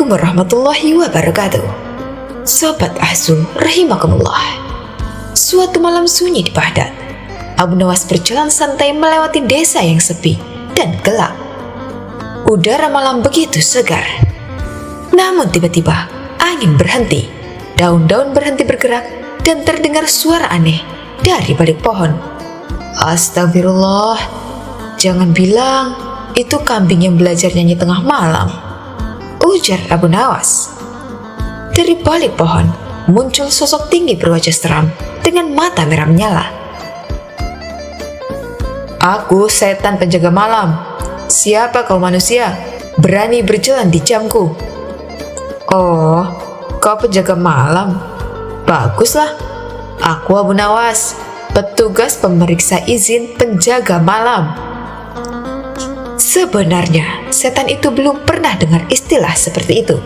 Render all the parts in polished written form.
Assalamualaikum warahmatullahi wabarakatuh. Sobat Ahzul rahimakumullah. Suatu malam sunyi di Baghdad, Abu Nawas berjalan santai melewati desa yang sepi dan gelap. Udara malam begitu segar. Namun tiba-tiba angin berhenti, daun-daun berhenti bergerak, dan terdengar suara aneh dari balik pohon. Astagfirullah, jangan bilang itu kambing yang belajar nyanyi tengah malam, ujar Abu Nawas. Dari balik pohon muncul sosok tinggi berwajah seram dengan mata merah menyala. Aku setan penjaga malam. Siapa kau manusia? Berani berjalan di jamku? Oh, kau penjaga malam? Baguslah. Aku Abu Nawas, petugas pemeriksa izin penjaga malam. Sebenarnya setan itu belum pernah dengar istilah seperti itu.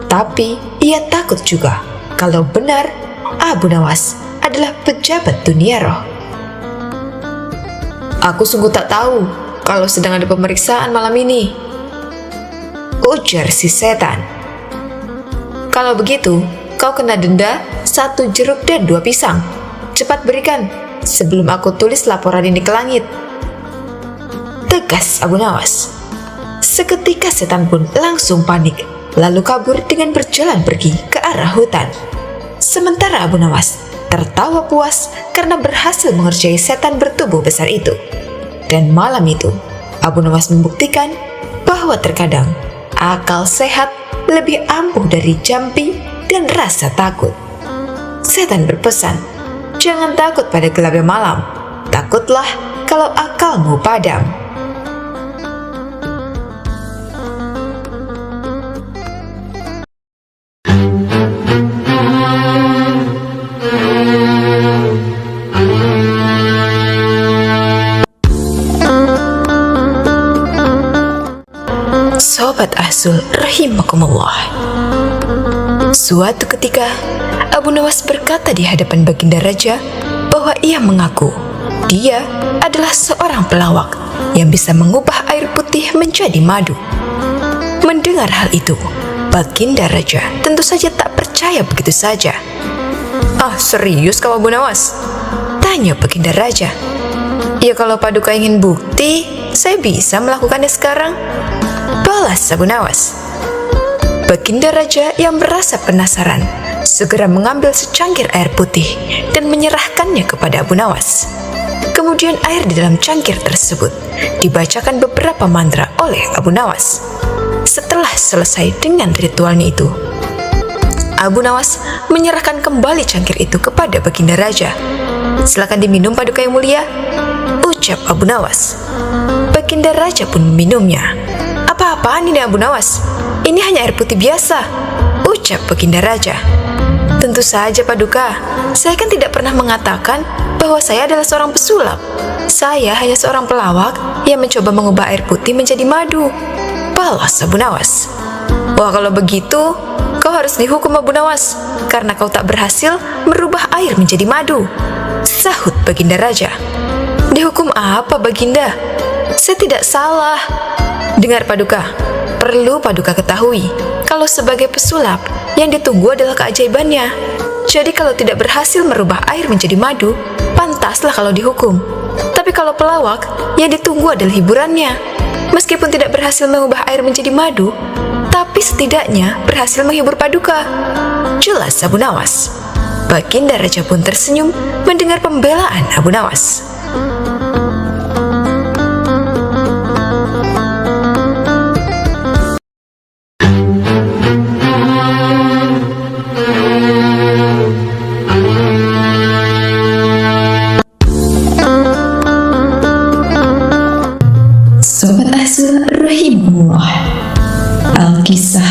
Tapi ia takut juga kalau benar Abu Nawas adalah pejabat dunia roh. Aku sungguh tak tahu kalau sedang ada pemeriksaan malam ini, ujar si setan. Kalau begitu, kau kena denda 1 jeruk dan 2 pisang. Cepat berikan sebelum aku tulis laporan ini ke langit, tegas Abu Nawas. Seketika setan pun langsung panik, lalu kabur dengan berjalan pergi ke arah hutan. Sementara Abu Nawas tertawa puas karena berhasil mengerjai setan bertubuh besar itu. Dan malam itu, Abu Nawas membuktikan bahwa terkadang akal sehat lebih ampuh dari jampi dan rasa takut. Setan berpesan, jangan takut pada gelapnya malam, takutlah kalau akalmu padam. Sobat Ahzul rahimakumullah. Suatu ketika, Abu Nawas berkata di hadapan Baginda Raja bahwa ia mengaku dia adalah seorang pelawak yang bisa mengubah air putih menjadi madu. Mendengar hal itu, Baginda Raja tentu saja tak percaya begitu saja. Ah, serius kau Abu Nawas? Tanya Baginda Raja. Ya kalau Paduka ingin bukti, saya bisa melakukannya sekarang, balas Abu Nawas. Baginda Raja yang merasa penasaran segera mengambil secangkir air putih dan menyerahkannya kepada Abu Nawas. Kemudian air di dalam cangkir tersebut dibacakan beberapa mantra oleh Abu Nawas. Setelah selesai dengan ritualnya itu, Abu Nawas menyerahkan kembali cangkir itu kepada Baginda Raja. Silakan diminum Paduka yang mulia, ucap Abu Nawas. Baginda Raja pun meminumnya. Apa-apaan ini Abu Nawas? Ini hanya air putih biasa, ucap Baginda Raja. Tentu saja Paduka, saya kan tidak pernah mengatakan bahwa saya adalah seorang pesulap. Saya hanya seorang pelawak yang mencoba mengubah air putih menjadi madu, balas Abu Nawas. Wah, kalau begitu kau harus dihukum Abu Nawas, karena kau tak berhasil merubah air menjadi madu, sahut Baginda Raja. Dihukum apa Baginda? Saya tidak salah. Dengar Paduka, perlu Paduka ketahui kalau sebagai pesulap yang ditunggu adalah keajaibannya. Jadi kalau tidak berhasil merubah air menjadi madu, pantaslah kalau dihukum. Tapi kalau pelawak, yang ditunggu adalah hiburannya. Meskipun tidak berhasil mengubah air menjadi madu, tapi setidaknya berhasil menghibur Paduka, jelas Abu Nawas. Baginda Raja pun tersenyum mendengar pembelaan Abu Nawas. Sobat Ahzul rahimahullah. Alkisah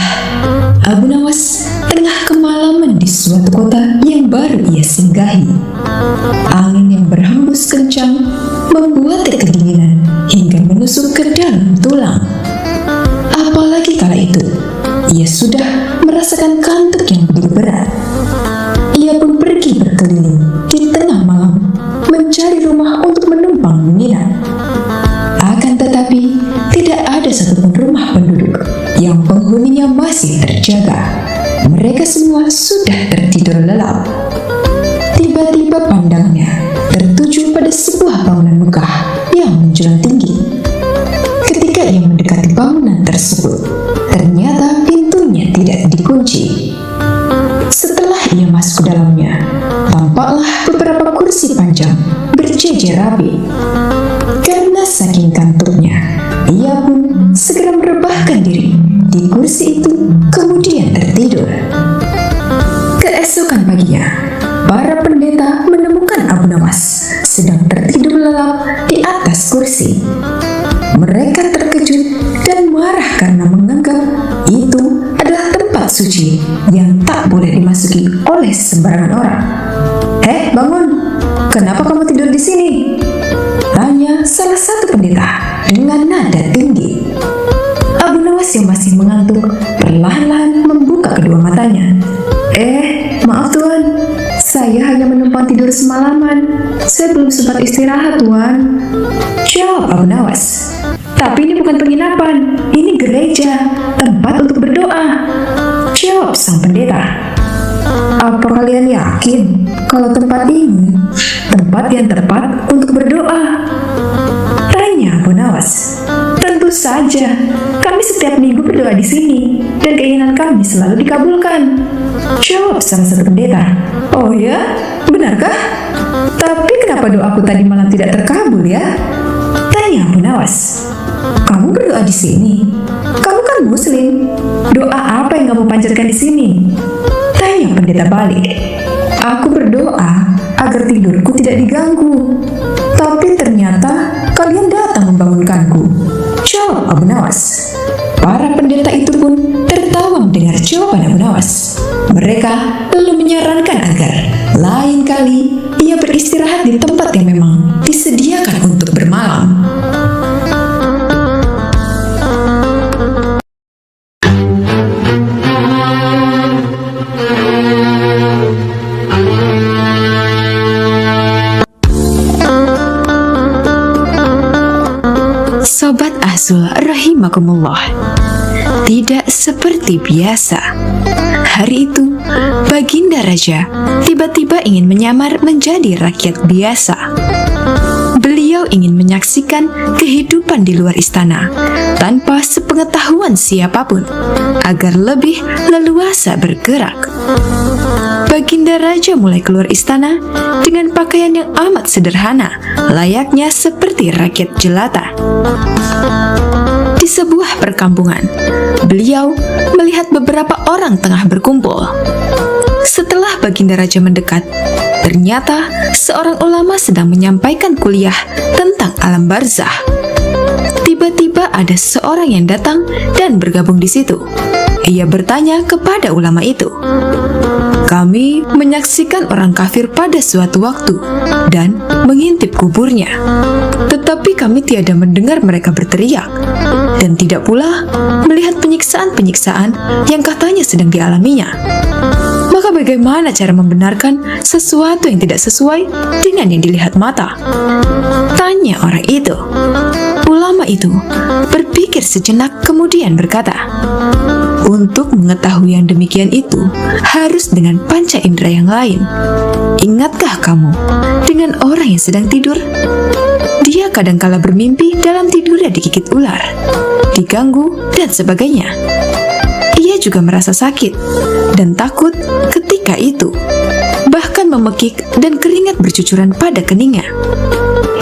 Abu Nawas tengah kemalaman di suatu kota yang baru ia singgahi. Angin yang berhembus kencang membuatnya kedinginan hingga menusuk ke dalam tulang. Apalagi kala itu ia sudah merasakan kantuk yang begitu berat. Ia pun pergi berkeliling di tengah malam mencari rumah untuk menumpang menginap. Akan tetapi tidak ada satupun rumah penduduk yang penghuninya masih mereka semua sudah tertidur lelap. Tiba-tiba pandangnya tertuju pada sebuah bangunan megah yang menjulang tinggi. Ketika ia mendekati bangunan tersebut, ternyata pintunya tidak dikunci. Setelah ia masuk ke dalamnya, tampaklah beberapa kursi panjang berjejer rapi. Karena saking kantuknya, ia pun segera merebahkan diri di kursi itu, kemudian tertidur. Keesokan paginya, para pendeta menemukan Abu Nawas sedang tertidur lelap di atas kursi. Mereka terkejut dan marah karena menganggap itu adalah tempat suci yang tak boleh dimasuki oleh sembarangan orang. Bangun! Kenapa kamu tidur di sini? Tanya salah satu pendeta dengan nada tinggi. Abu Nawas yang masih mengantuk perlahan-lahan membuka kedua matanya. Maaf Tuan, saya hanya menumpang tidur semalaman. Saya belum sempat istirahat, Tuan. Jawab Abu Nawas. Tapi ini bukan penginapan, ini gereja, tempat untuk berdoa. Jawab sang pendeta. Apa kalian yakin kalau tempat ini tempat yang tepat untuk berdoa? Tanya Abu Nawas. Tentu saja, kami setiap minggu berdoa di sini dan keinginan kami selalu dikabulkan. Jawab salah satu pendeta. Oh ya, benarkah? Tapi kenapa doaku tadi malam tidak terkabul ya? Tanya Abu Nawas. Kamu berdoa di sini? Kamu kan Muslim. Doa apa yang kamu panjatkan di sini? Tanya pendeta balik. Aku berdoa agar tidurku tidak diganggu. Tapi ternyata kalian datang membangunkanku. Jawab Abu Nawas. Para pendeta itu pun tertawa mendengar jawaban Abu Nawas. Mereka lalu menyarankan agar lain kali ia beristirahat di tempat yang memang disediakan untuk bermalam. Sobat Azul rahimakumullah, tidak seperti biasa. Hari itu, Baginda Raja tiba-tiba ingin menyamar menjadi rakyat biasa. Beliau ingin menyaksikan kehidupan di luar istana tanpa sepengetahuan siapapun agar lebih leluasa bergerak. Baginda Raja mulai keluar istana dengan pakaian yang amat sederhana, layaknya seperti rakyat jelata. Di sebuah perkampungan, beliau melihat beberapa orang tengah berkumpul. Setelah Baginda Raja mendekat, ternyata seorang ulama sedang menyampaikan kuliah tentang alam barzah. Tiba-tiba ada seorang yang datang dan bergabung di situ. Ia bertanya kepada ulama itu, "Kami menyaksikan orang kafir pada suatu waktu dan mengintip kuburnya. Tetapi kami tiada mendengar mereka berteriak dan tidak pula melihat penyiksaan-penyiksaan yang katanya sedang dialaminya. Maka bagaimana cara membenarkan sesuatu yang tidak sesuai dengan yang dilihat mata?" Tanya orang itu. Ulama itu berpikir sejenak kemudian berkata, "Untuk mengetahui yang demikian itu harus dengan panca indera yang lain. Ingatkah kamu dengan orang yang sedang tidur? Dia kadangkala bermimpi dalam tidurnya digigit ular, diganggu, dan sebagainya. Ia juga merasa sakit dan takut ketika itu, bahkan memekik dan keringat bercucuran pada keningnya.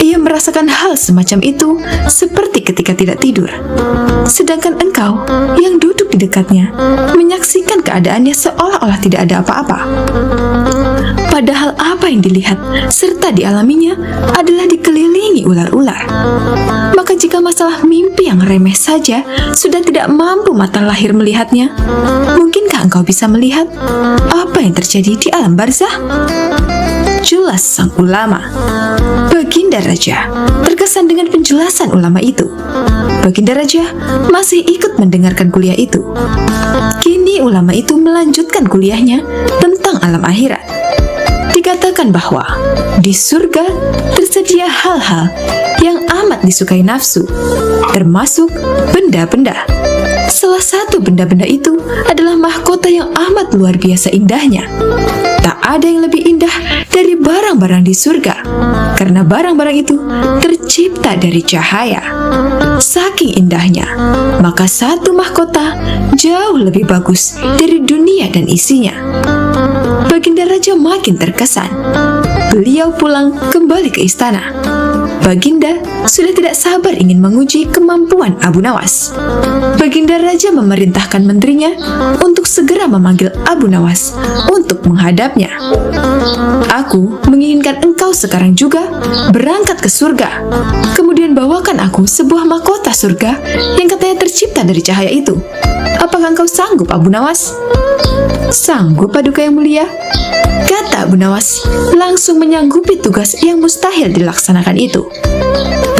Ia merasakan hal semacam itu seperti ketika tidak tidur. Sedangkan engkau yang duduk di dekatnya menyaksikan keadaannya seolah-olah tidak ada apa-apa. Padahal apa yang dilihat serta dialaminya adalah dikelilingi ular-ular. Maka jika masalah mimpi yang remeh saja sudah tidak mampu mata lahir melihatnya, mungkinkah engkau bisa melihat apa yang terjadi di alam barzah?" Jelas sang ulama. Baginda Raja terkesan dengan penjelasan ulama itu. Baginda Raja masih ikut mendengarkan kuliah itu. Kini ulama itu melanjutkan kuliahnya tentang alam akhirat. Dikatakan bahwa di surga tersedia hal-hal yang amat disukai nafsu, termasuk benda-benda. Salah satu benda-benda itu adalah mahkota yang amat luar biasa indahnya. Tak ada yang lebih indah dari barang-barang di surga, karena barang-barang itu tercipta dari cahaya. Saking indahnya, maka satu mahkota jauh lebih bagus dari dunia dan isinya. Baginda Raja makin terkesan. Beliau pulang kembali ke istana. Baginda sudah tidak sabar ingin menguji kemampuan Abu Nawas. Baginda Raja memerintahkan menterinya untuk segera memanggil Abu Nawas untuk menghadapnya. Aku menginginkan engkau sekarang juga berangkat ke surga. Kemudian bawakan aku sebuah mahkota surga yang katanya tercipta dari cahaya itu. Apakah engkau sanggup, Abu Nawas? Sanggup, Paduka yang mulia, kata Abu Nawas, langsung menyanggupi tugas yang mustahil dilaksanakan itu.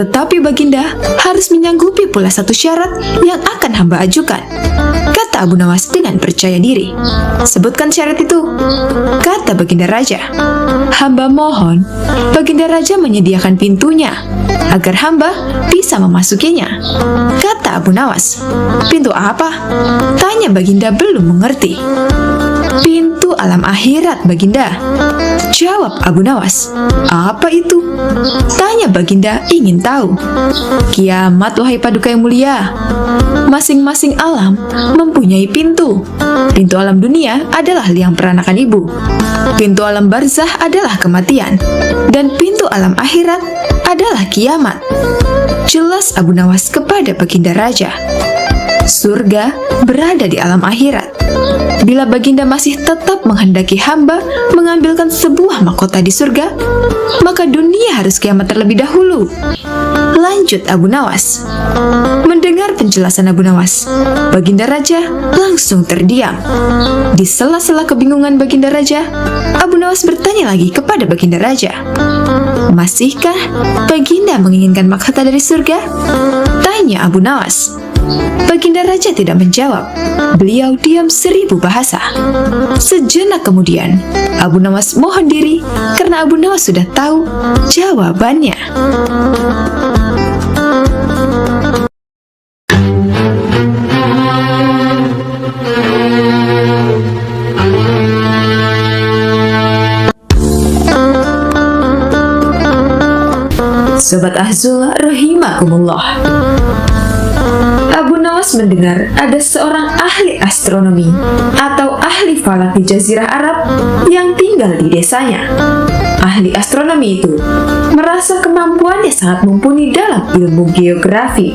Tetapi Baginda harus menyanggupi pula satu syarat yang akan hamba ajukan, kata Abu Nawas dengan percaya diri. Sebutkan syarat itu, kata Baginda Raja. Hamba mohon Baginda Raja menyediakan pintunya agar hamba bisa memasukinya, kata Abu Nawas. Pintu apa? Tanya Baginda belum mengerti. Pintu alam akhirat, Baginda, jawab Abu Nawas. Apa itu? Tanya Baginda ingin tahu. Kiamat, wahai Paduka yang mulia. Masing-masing alam mempunyai pintu. Pintu alam dunia adalah liang peranakan ibu. Pintu alam barzah adalah kematian. Dan pintu alam akhirat adalah kiamat. Jelas Abu Nawas kepada Baginda Raja. Surga berada di alam akhirat. Bila Baginda masih tetap menghendaki hamba mengambilkan sebuah mahkota di surga, maka dunia harus kiamat terlebih dahulu. Lanjut Abu Nawas. Mendengar penjelasan Abu Nawas, Baginda Raja langsung terdiam. Di sela-sela kebingungan Baginda Raja, Abu Nawas bertanya lagi kepada Baginda Raja. Masihkah Baginda menginginkan mahkota dari surga? Tanya Abu Nawas. Baginda Raja tidak menjawab. Beliau diam 1000 bahasa. Sejenak kemudian, Abu Nawas mohon diri karena Abu Nawas sudah tahu jawabannya. Sobat Ahzul rahimakumullah. Abu Nawas mendengar ada seorang ahli astronomi atau ahli falak di Jazirah Arab yang tinggal di desanya. Ahli astronomi itu merasa kemampuannya sangat mumpuni dalam ilmu geografi.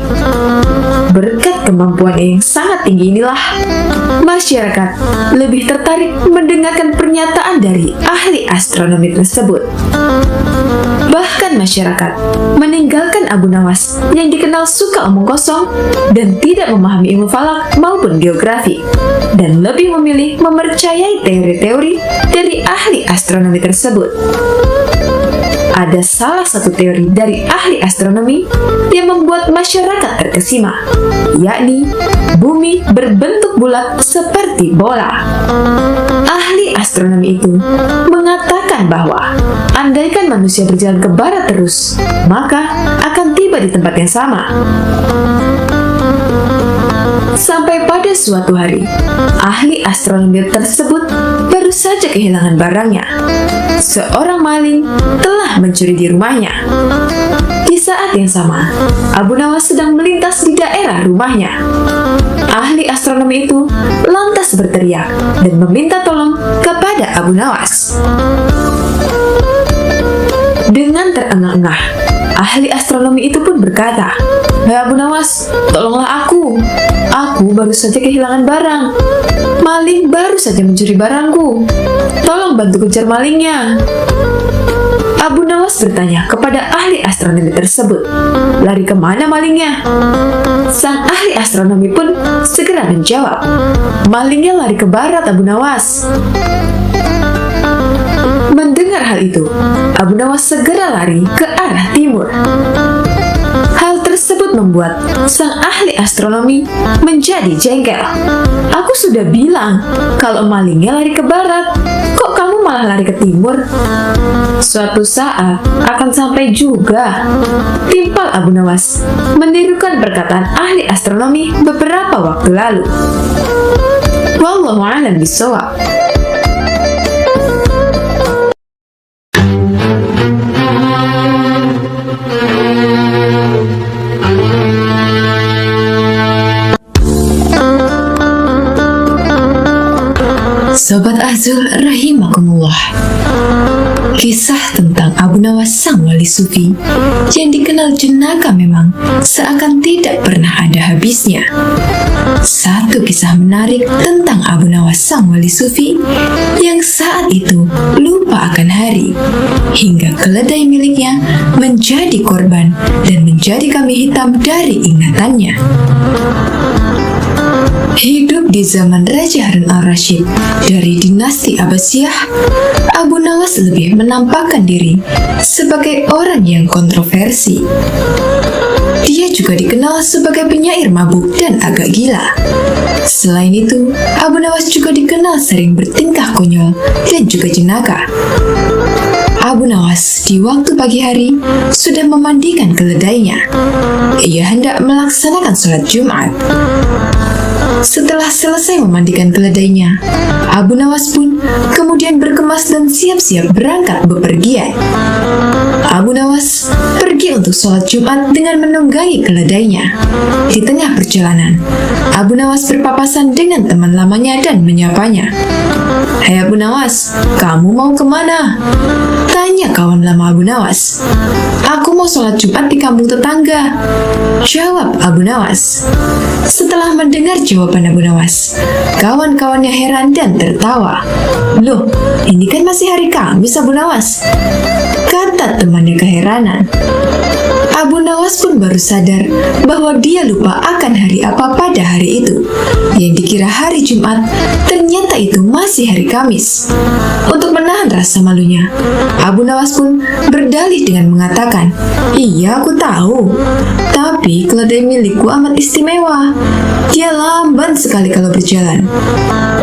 Berkat kemampuannya yang sangat tinggi inilah, masyarakat lebih tertarik mendengarkan pernyataan dari ahli astronomi tersebut. Bahkan masyarakat meninggalkan Abu Nawas yang dikenal suka omong kosong dan tidak memahami ilmu falak maupun geografi, dan lebih memilih mempercayai teori-teori dari ahli astronomi tersebut. Ada salah satu teori dari ahli astronomi yang membuat masyarakat terkesima, yakni bumi berbentuk bulat seperti bola. Ahli astronomi itu mengatakan bahwa andaikan manusia berjalan ke barat terus, maka akan tiba di tempat yang sama. Sampai pada suatu hari, ahli astronomi tersebut baru saja kehilangan barangnya. Seorang maling telah mencuri di rumahnya. Di saat yang sama, Abu Nawas sedang melintas di daerah rumahnya. Ahli astronomi itu lantas berteriak dan meminta tolong kepada Abu Nawas. Dengan terengah-engah, ahli astronomi itu pun berkata, "Hai Abu Nawas, tolonglah aku. Aku baru saja kehilangan barang. Maling baru saja mencuri barangku. Tolong bantu kejar malingnya." Abu Nawas bertanya kepada ahli astronomi tersebut, "Lari kemana malingnya?" Sang ahli astronomi pun segera menjawab, "Malingnya lari ke barat, Abu Nawas." Mendengar hal itu, Abu Nawas segera lari ke arah timur. Hal tersebut membuat sang ahli astronomi menjadi jengkel. "Aku sudah bilang kalau malingnya lari ke barat, kok kamu malah malah lari ke timur? Suatu saat akan sampai juga. Timpal Abu Nawas menirukan perkataan ahli astronomi beberapa waktu lalu. Wallahu a'lam bishawab. Sobat Azul rahimakumullah, kisah tentang Abu Nawas sang wali sufi yang dikenal jenaka memang seakan tidak pernah ada habisnya. Satu kisah menarik tentang Abu Nawas sang wali sufi yang saat itu lupa akan hari hingga keledai miliknya menjadi korban dan menjadi kambing hitam dari ingatannya. Hidup di zaman Raja Harun al-Rashid dari dinasti Abbasiyah, Abu Nawas lebih menampakkan diri sebagai orang yang kontroversi. Dia juga dikenal sebagai penyair mabuk dan agak gila. Selain itu, Abu Nawas juga dikenal sering bertingkah konyol dan juga jenaka. Abu Nawas di waktu pagi hari sudah memandikan keledainya. Ia hendak melaksanakan sholat Jumat. Setelah selesai memandikan keledainya, Abu Nawas pun kemudian berkemas dan siap-siap berangkat bepergian. Abu Nawas pergi untuk sholat Jumat dengan menunggangi keledainya. Di tengah perjalanan, Abu Nawas berpapasan dengan teman lamanya dan menyapanya. "Hai Abu Nawas, kamu mau kemana?" tanya kawan lama Abu Nawas. "Aku mau sholat Jumat di kampung tetangga," jawab Abu Nawas. Setelah mendengar jawaban Abu Nawas, kawan-kawannya heran dan tertawa. "Loh, ini kan masih hari Kamis Abu Nawas," kata temannya keheranan. Abu Nawas pun baru sadar bahwa dia lupa akan hari apa pada hari itu. Yang dikira hari Jumat, ternyata itu masih hari Kamis. Untuk menahan rasa malunya, Abu Nawas pun berdalih dengan mengatakan, "Iya, aku tahu. Tapi keledai milikku amat istimewa. Dia lamban sekali kalau berjalan,"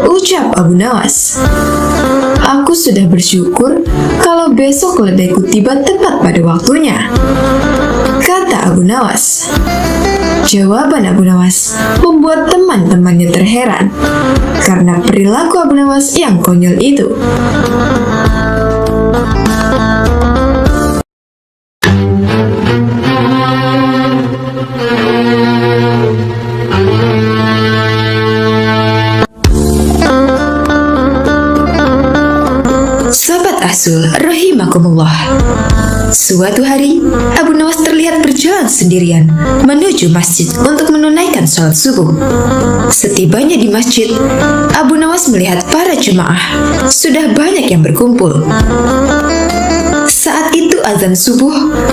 ucap Abu Nawas. "Aku sudah bersyukur kalau besok keledaiku tiba tepat pada waktunya," kata Abu Nawas. Jawaban Abu Nawas membuat teman-temannya terheran karena perilaku Abu Nawas yang konyol itu. Sobat Azul rahimakumullah, suatu hari, Abu Nawas terlihat berjalan sendirian menuju masjid untuk menunaikan sholat subuh. Setibanya di masjid, Abu Nawas melihat para jemaah sudah banyak yang berkumpul. Saat itu azan subuh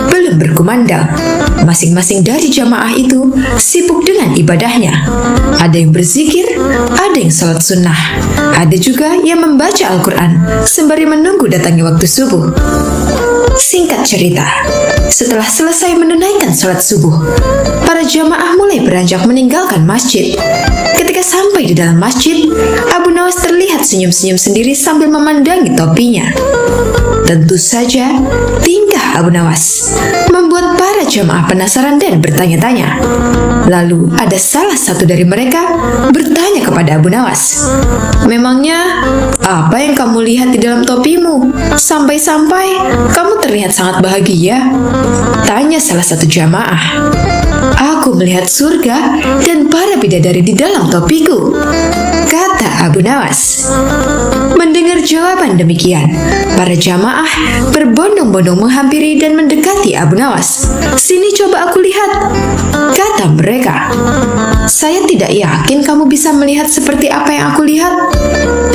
belum berkumandang. Masing-masing dari jamaah itu sibuk dengan ibadahnya. Ada yang berzikir, ada yang sholat sunnah, ada juga yang membaca Al-Quran sembari menunggu datangnya waktu subuh. Singkat cerita, setelah selesai menunaikan sholat subuh, para jamaah mulai beranjak meninggalkan masjid. Ketika sampai di dalam masjid, Abu Nawas terlihat senyum-senyum sendiri sambil memandangi topinya. Tentu saja, tingkah Abu Nawas membuat para jamaah penasaran dan bertanya-tanya. Lalu ada salah satu dari mereka bertanya kepada Abu Nawas, "Memangnya apa yang kamu lihat di dalam topimu? Sampai-sampai kamu terlihat sangat bahagia," tanya salah satu jamaah. "Aku melihat surga dan para bidadari di dalam topiku," kata Abu Nawas. Mendengar jawaban demikian, para jamaah berbondong-bondong menghampiri dan mendekati Abu Nawas. "Sini coba aku lihat," kata mereka. "Saya tidak yakin kamu bisa melihat seperti apa yang aku lihat,"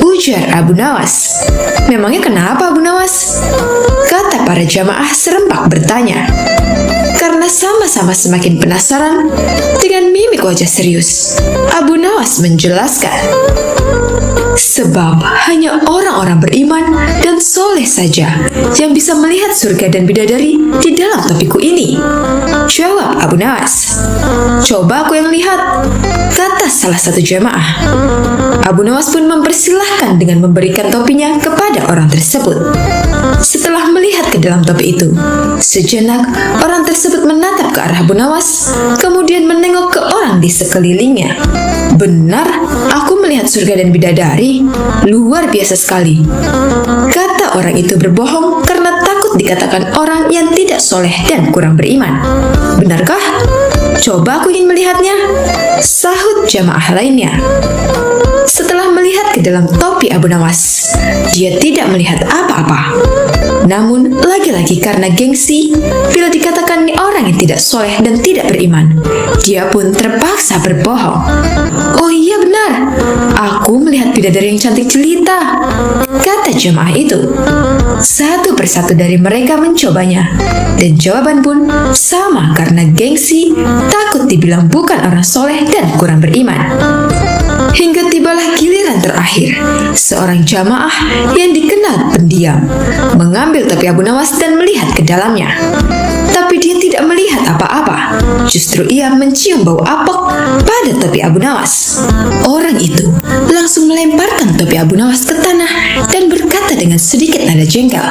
ujar Abu Nawas. "Memangnya kenapa Abu Nawas?" kata para jamaah serempak bertanya. Karena sama-sama semakin penasaran, dengan mimik wajah serius, Abu Nawas menjelaskan, Sebab hanya orang-orang beriman dan soleh saja yang bisa melihat surga dan bidadari di dalam topiku ini. Jawab Abu Nawas. Coba aku yang lihat, kata salah satu jamaah. Abu Nawas pun mempersilahkan dengan memberikan topinya kepada orang tersebut. Setelah melihat ke dalam topi itu, sejenak orang tersebut menatap ke arah Abu Nawas, kemudian menengok ke orang di sekelilingnya. Benar, aku melihat surga dan bidadari. Luar biasa sekali. Kata orang itu berbohong karena takut dikatakan orang yang tidak soleh dan kurang beriman. Benarkah? Coba aku ingin melihatnya, sahut jamaah lainnya. Setelah melihat ke dalam topi Abu Nawas, dia tidak melihat apa-apa. Namun, lagi-lagi karena gengsi, bila dikatakan orang yang tidak soleh dan tidak beriman, dia pun terpaksa berbohong. Oh iya benar, aku melihat bidadari yang cantik jelita, kata jemaah itu. Satu persatu dari mereka mencobanya, dan jawaban pun sama karena gengsi, takut dibilang bukan orang soleh dan kurang beriman. Hingga tibalah giliran terakhir, seorang jamaah yang dikenal pendiam mengambil topi Abu Nawas dan melihat ke dalamnya. Tapi dia tidak melihat apa-apa, justru ia mencium bau apek pada topi Abu Nawas. Orang itu langsung melemparkan topi Abu Nawas ke tanah dan berkata dengan sedikit nada jengkel,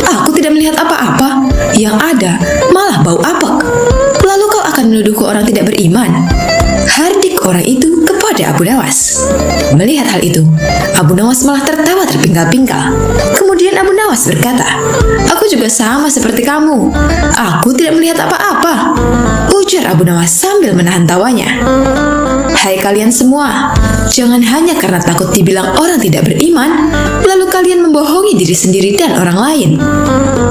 "Aku tidak melihat apa-apa, yang ada malah bau apek. Lalu kau akan menuduhku orang tidak beriman?" Hardik orang itu kepada Abu Nawas. Melihat hal itu, Abu Nawas malah tertawa terpinggal-pinggal. Kemudian Abu Nawas berkata, "Aku juga sama seperti kamu. Aku tidak melihat apa-apa," ujar Abu Nawas sambil menahan tawanya. Hai kalian semua, jangan hanya karena takut dibilang orang tidak beriman, lalu kalian membohongi diri sendiri dan orang lain.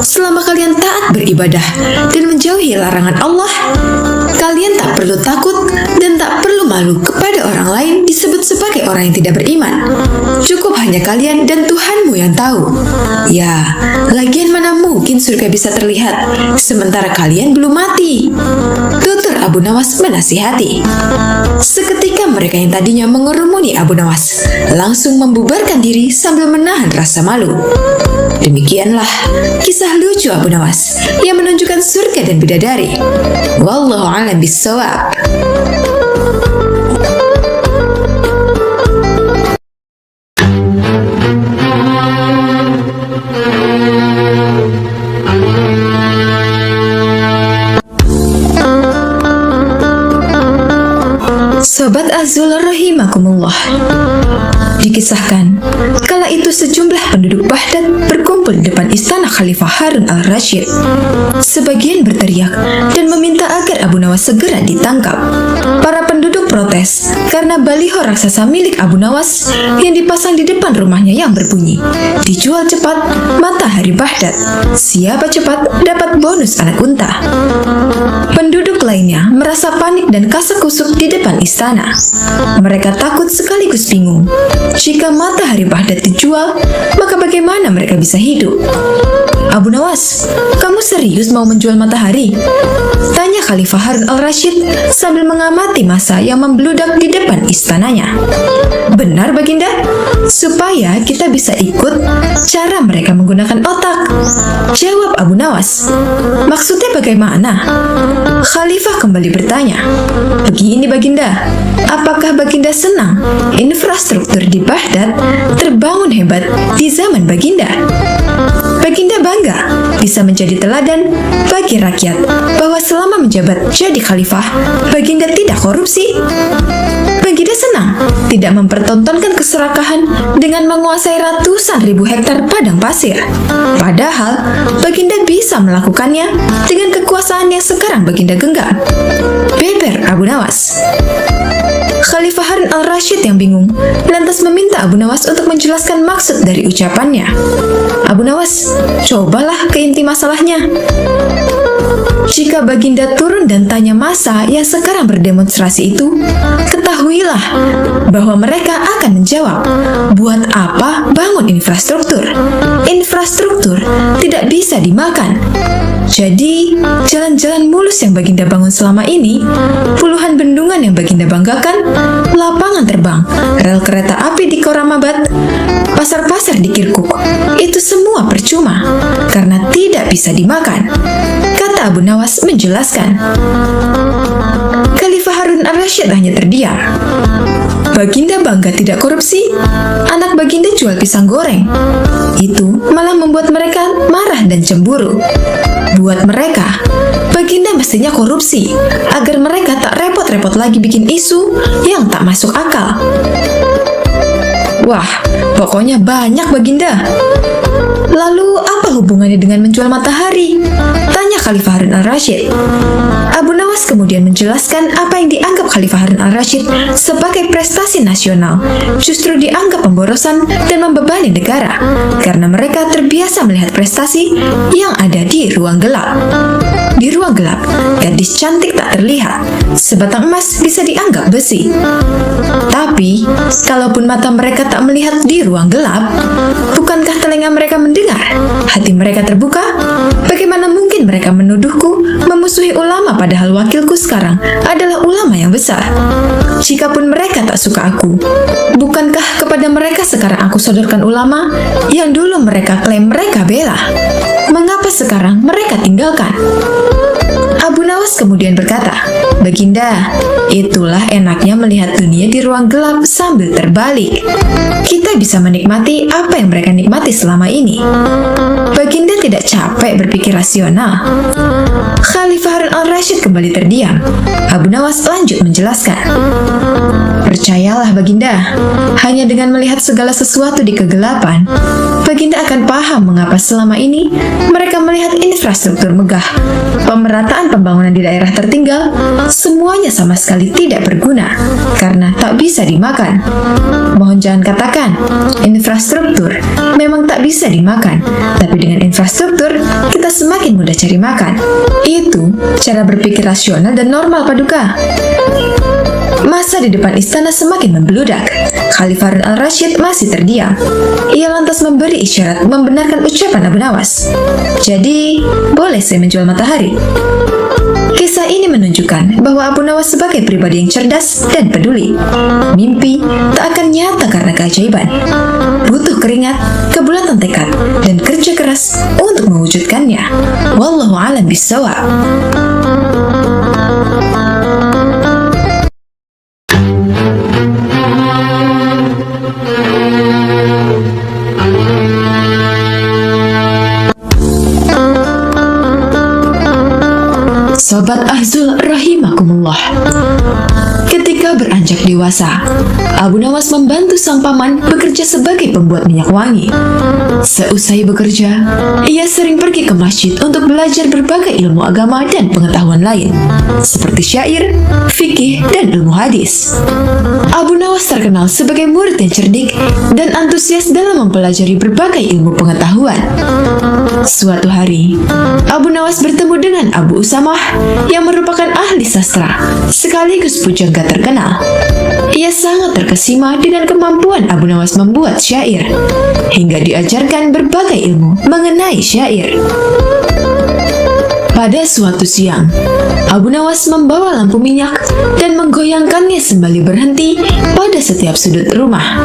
Selama kalian taat beribadah dan menjauhi larangan Allah, kalian tak perlu takut dan tak perlu malu kepada orang lain disebut sebagai orang yang tidak beriman. Cukup hanya kalian dan Tuhanmu yang tahu. Ya, lagian mana mungkin surga bisa terlihat sementara kalian belum mati, tutur Abu Nawas menasihati. Seketika mereka yang tadinya mengerumuni Abu Nawas langsung membubarkan diri sambil menahan rasa malu. Demikianlah kisah lucu Abu Nawas yang menunjukkan surga dan bidadari. Wallahu a'lam bishawab. Sobat Azul rahimakumullah. Dikisahkan, kala itu sejumlah penduduk Baghdad berkumpul di depan istana Khalifah Harun al-Rasyid. Sebagian berteriak dan meminta agar Abu Nawas segera ditangkap. Para penduduk protes karena baliho raksasa milik Abu Nawas yang dipasang di depan rumahnya yang berbunyi, "Dijual cepat, matahari Baghdad. Siapa cepat dapat bonus anak unta." Penduduk lainnya merasa panik dan kasak-kusuk di depan istana. Mereka takut sekaligus bingung. Jika matahari Baghdad dijual, maka bagaimana mereka bisa hidup? "Abu Nawas, kamu serius mau menjual matahari?" tanya Khalifah Harun al-Rasyid sambil mengamati massa yang membludak di depan istananya. "Benar Baginda, supaya kita bisa ikut cara mereka menggunakan otak," jawab Abu Nawas. "Maksudnya bagaimana?" Khalifah kembali bertanya. "Begini Baginda, apakah Baginda senang infrastruktur di Baghdad terbangun hebat di zaman Baginda? Baginda bangga bisa menjadi teladan bagi rakyat bahwa selama menjabat jadi khalifah, Baginda tidak korupsi. Baginda senang tidak mempertontonkan keserakahan dengan menguasai ratusan ribu hektar padang pasir. Padahal Baginda bisa melakukannya dengan kekuasaan yang sekarang Baginda genggam," beber Abu Nawas. Khalifah Harun al-Rasyid yang bingung lantas meminta Abu Nawas untuk menjelaskan maksud dari ucapannya. "Abu Nawas, cobalah ke inti masalahnya. Jika Baginda turun dan tanya massa yang sekarang berdemonstrasi itu, ketahuilah bahwa mereka akan menjawab, 'Buat apa bangun infrastruktur? infrastruktur tidak bisa dimakan. Jadi, jalan-jalan mulus yang Baginda bangun selama ini, puluhan bendungan yang Baginda banggakan, lapangan terbang, rel kereta api di Koramabad, pasar-pasar di Kirkuk, itu semua percuma karena tidak bisa dimakan, kata Abu Nawas menjelaskan. Khalifah Harun al-Rasyid hanya terdiam. Baginda bangga tidak korupsi, anak Baginda jual pisang goreng. Itu malah membuat mereka marah dan cemburu. Buat mereka, Baginda mestinya korupsi agar mereka tak repot-repot lagi bikin isu yang tak masuk akal. Wah, pokoknya banyak Baginda. Lalu apa hubungannya dengan menjual matahari? Tanya Khalifah Harun al-Rasyid. Abu Nawas kemudian menjelaskan apa yang dianggap Khalifah Harun al-Rasyid sebagai prestasi nasional justru dianggap pemborosan dan membebani negara karena mereka terbiasa melihat prestasi yang ada di ruang gelap. Di ruang gelap, gadis cantik tak terlihat, sebatang emas bisa dianggap besi. Tapi, kalaupun mata mereka tak melihat di ruang gelap, bukankah telinga mereka mendengar? Hati mereka terbuka? Bagaimana mungkin mereka menuduhku memusuhi ulama padahal wakilku sekarang adalah ulama yang besar? Jikapun mereka tak suka aku, bukankah kepada mereka sekarang aku sodorkan ulama yang dulu mereka klaim mereka bela? Mengapa sekarang mereka tinggalkan? Abu Nawas kemudian berkata, Baginda, itulah enaknya melihat dunia di ruang gelap sambil terbalik. Kita bisa menikmati apa yang mereka nikmati selama ini. Baginda tidak capek berpikir rasional. Khalifah Harun al-Rasyid kembali terdiam. Abu Nawas lanjut menjelaskan. Percayalah Baginda, hanya dengan melihat segala sesuatu di kegelapan, Baginda akan paham mengapa selama ini mereka melihat infrastruktur megah, pemerataan pembangunan di daerah tertinggal, semuanya sama sekali tidak berguna karena tak bisa dimakan. Mohon jangan katakan, infrastruktur memang tak bisa dimakan, tapi dengan infrastruktur kita semakin mudah cari makan. Itu cara berpikir rasional dan normal Paduka. Masa di depan istana semakin membeludak. Khalifah Harun al-Rasyid masih terdiam. Ia lantas memberi isyarat membenarkan ucapan Abu Nawas. Jadi, boleh saya menjual matahari? Kisah ini menunjukkan bahwa Abu Nawas sebagai pribadi yang cerdas dan peduli. Mimpi tak akan nyata karena keajaiban. Butuh keringat, kebulatan tekad, dan kerja keras untuk mewujudkannya. Wallahu a'lam bishawab. Sobat Ahzul rahimakumullah. Ketika beranjak dewasa, Abu Nawas membantu sang paman bekerja sebagai pembuat minyak wangi. Seusai bekerja, ia sering pergi ke masjid untuk belajar berbagai ilmu agama dan pengetahuan lain, seperti syair, fikih, dan ilmu hadis. Abu Nawas terkenal sebagai murid yang cerdik dan antusias dalam mempelajari berbagai ilmu pengetahuan. Suatu hari, Abu Nawas bertemu dengan Abu Usamah yang merupakan ahli sastra, sekaligus pujangga terkenal. Ia sangat terkesima dengan kemampuan Abu Nawas membuat syair, hingga diajarkan berbagai ilmu mengenai syair. Pada suatu siang, Abu Nawas membawa lampu minyak dan menggoyangkannya sembari berhenti pada setiap sudut rumah.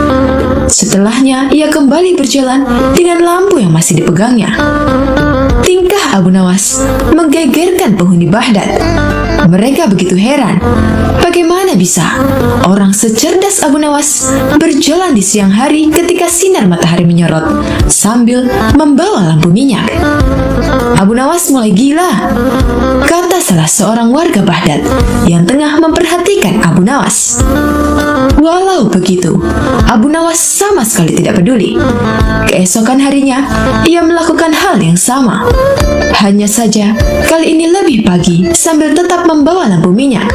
Setelahnya, ia kembali berjalan dengan lampu yang masih dipegangnya. Tingkah Abu Nawas menggegerkan penghuni Baghdad. Mereka begitu heran, bagaimana bisa orang secerdas Abu Nawas berjalan di siang hari ketika sinar matahari menyorot sambil membawa lampu minyak. Abu Nawas mulai gila, kata salah seorang warga Baghdad yang tengah memperhatikan Abu Nawas. Walau begitu, Abu Nawas sama sekali tidak peduli. Keesokan harinya, ia melakukan hal yang sama. Hanya saja, kali ini lebih pagi sambil tetap membawa lampu minyak.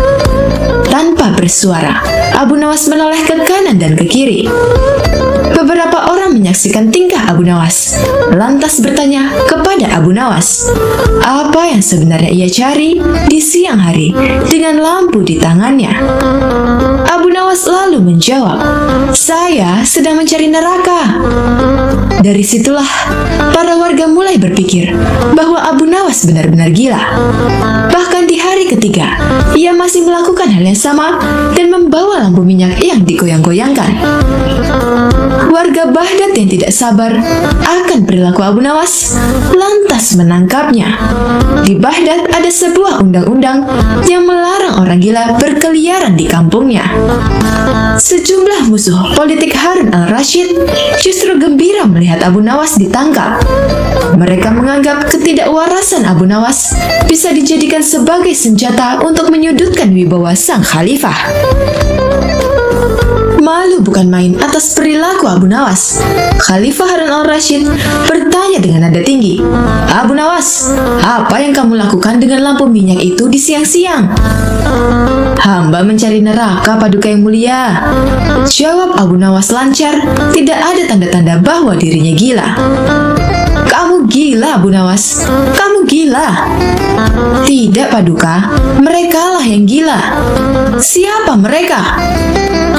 Tanpa bersuara, Abu Nawas menoleh ke kanan dan ke kiri. Beberapa orang menyaksikan tingkah Abu Nawas, lantas bertanya kepada Abu Nawas, apa yang sebenarnya ia cari di siang hari dengan lampu di tangannya. Abu Nawas lalu lalu menjawab, "Saya sedang mencari neraka." Dari situlah para warga mulai berpikir bahwa Abu Nawas benar-benar gila. Bahkan di hari ketiga, ia masih melakukan hal yang sama dan membawa lampu minyak yang digoyang-goyangkan. Warga Baghdad yang tidak sabar akan perilaku Abu Nawas lantas menangkapnya. Di Baghdad ada sebuah undang-undang yang melarang orang gila berkeliaran di kampungnya. Sejumlah musuh politik Harun al-Rashid justru gembira melihat Abu Nawas ditangkap. Mereka menganggap ketidakwarasan Abu Nawas bisa dijadikan sebagai senjata untuk menyudutkan wibawa sang khalifah. Malu bukan main atas perilaku Abu Nawas. Khalifah Harun al-Rashid bertanya dengan nada tinggi, "Abu Nawas, apa yang kamu lakukan dengan lampu minyak itu di siang-siang?" "Hamba mencari neraka, Paduka yang mulia," jawab Abu Nawas lancar, tidak ada tanda-tanda bahwa dirinya gila. "Kamu gila, Abu Nawas. Kamu gila." "Tidak, Paduka. Merekalah yang gila." "Siapa mereka?"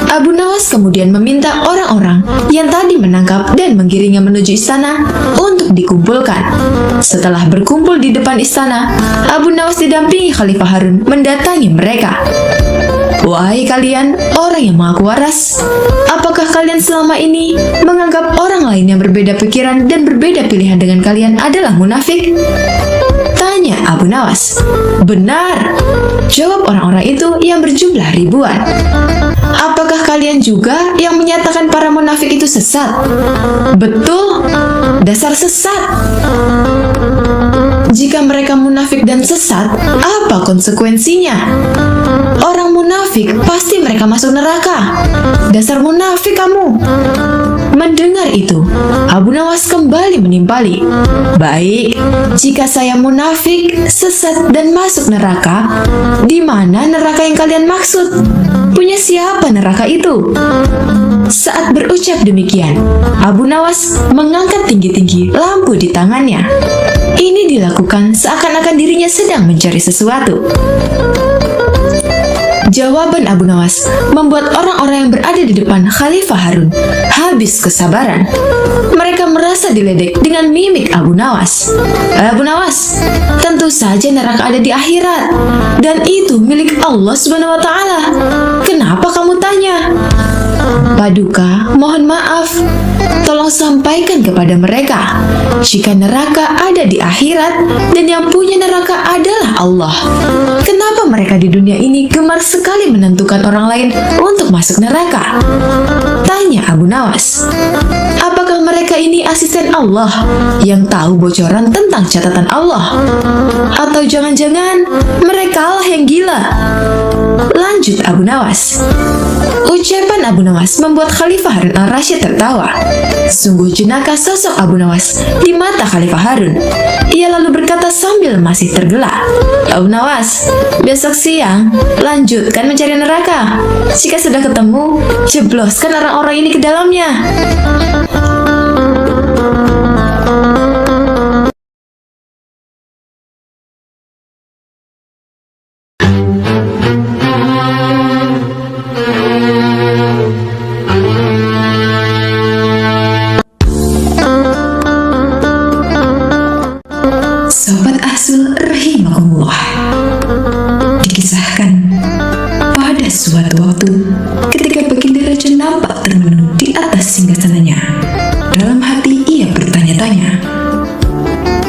Abu Nawas kemudian meminta orang-orang yang tadi menangkap dan menggiringnya menuju istana untuk dikumpulkan. Setelah berkumpul di depan istana, Abu Nawas didampingi Khalifah Harun mendatangi mereka. "Wahai kalian orang yang mengaku waras, apakah kalian selama ini menganggap orang lain yang berbeda pikiran dan berbeda pilihan dengan kalian adalah munafik?" Tanya Abu Nawas. "Benar," jawab orang-orang itu yang berjumlah ribuan. "Apakah kalian juga yang menyatakan para munafik itu sesat?" "Betul, dasar sesat." "Jika mereka munafik dan sesat, apa konsekuensinya?" "Orang munafik pasti mereka masuk neraka. Dasar munafik kamu." Mendengar itu, Abu Nawas kembali menimpali, "Baik, jika saya munafik, sesat dan masuk neraka, di mana neraka yang kalian maksud? Punya siapa neraka itu?" Saat berucap demikian, Abu Nawas mengangkat tinggi-tinggi lampu di tangannya. Ini dilakukan seakan-akan dirinya sedang mencari sesuatu. Jawaban Abu Nawas membuat orang-orang yang berada di depan Khalifah Harun habis kesabaran. Mereka merasa diledek dengan mimik Abu Nawas. "Abu Nawas, tentu saja neraka ada di akhirat, dan itu milik Allah Subhanahu wa Ta'ala. Kenapa kamu tanya?" "Paduka, mohon maaf. Tolong sampaikan kepada mereka, jika neraka ada di akhirat dan yang punya neraka adalah Allah. Kenapa mereka di dunia ini gemar sekali menentukan orang lain untuk masuk neraka?" Tanya Abu Nawas. "Apakah mereka ini asisten Allah yang tahu bocoran tentang catatan Allah? Atau jangan-jangan merekalah yang gila?" Lanjut Abu Nawas. Ucapan Abu Nawas membuat Khalifah Harun al-Rashid tertawa. Sungguh jenaka sosok Abu Nawas di mata Khalifah Harun. Ia lalu berkata sambil masih tergelak, "Abu Nawas, besok siang lanjutkan mencari neraka. Jika sudah ketemu, jebloskan orang-orang ini ke dalamnya." Sobat Ahsul rahimakumullah. Dikisahkan pada suatu waktu ketika Baginda Raja nampak termenung di atas singgasananya, dalam hati ia bertanya-tanya,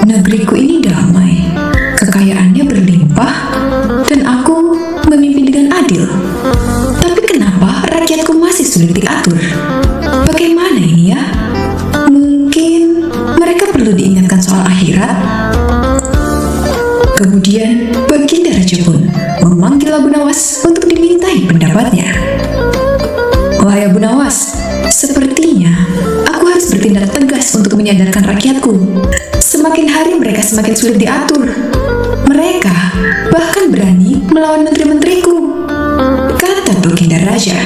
"Negeriku ini damai, kekayaannya berlimpah, dan aku memimpin dengan adil. Tapi kenapa rakyatku masih sulit diatur? Bagaimana ini ya? Mungkin mereka perlu diingatkan soal akhirat." Kemudian Baginda Raja pun memanggil Abu Nawas untuk dimintai pendapatnya. "Wahai Abu Nawas, sepertinya aku harus bertindak tegas untuk menyadarkan rakyatku. Semakin hari mereka semakin sulit diatur. Mereka bahkan berani melawan menteri-menteriku," kata Baginda Raja.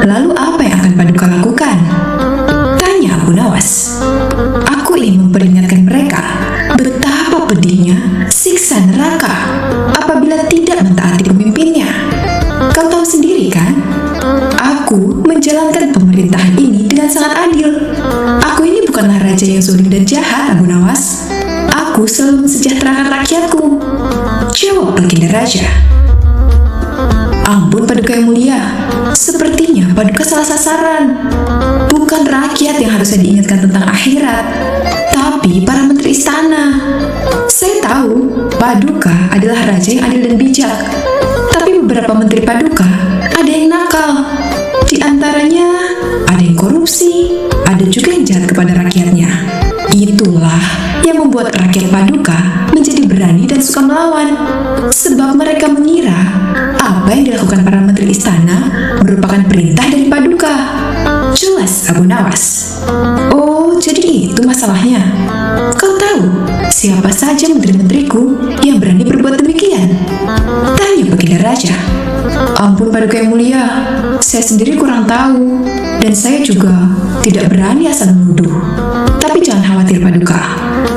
"Lalu apa yang akan Paduka lakukan?" tanya Abu Nawas. "Aku ingin memperingatkan mereka betapa pedihnya siksa neraka apabila tidak mentaati pemimpinnya. Kau tahu sendiri kan, aku raja yang zalim dan jahat, Abu Nawas. Aku selalu mensejahterakan rakyatku, jawab Baginda Raja. Ampun Paduka yang mulia, sepertinya Paduka salah sasaran. Bukan rakyat yang harusnya diingatkan tentang akhirat, tapi para menteri istana. Saya tahu Paduka adalah raja yang adil dan bijak, tapi beberapa menteri Paduka ada yang nakal. Di antaranya ada yang korupsi, ada juga yang jahat kepada rakyatnya. Itulah yang membuat rakyat Paduka menjadi berani dan suka melawan, sebab mereka mengira apa yang dilakukan para menteri istana merupakan perintah dari Paduka. Jelas, Abu Nawas. Oh, jadi itu masalahnya. Kau tahu siapa saja menteri-menteriku yang berani berbuat demikian? Tanya Baginda Raja. Ampun Paduka yang mulia, saya sendiri kurang tahu, dan saya juga tidak berani asal menuduh. Tapi jangan khawatir Paduka,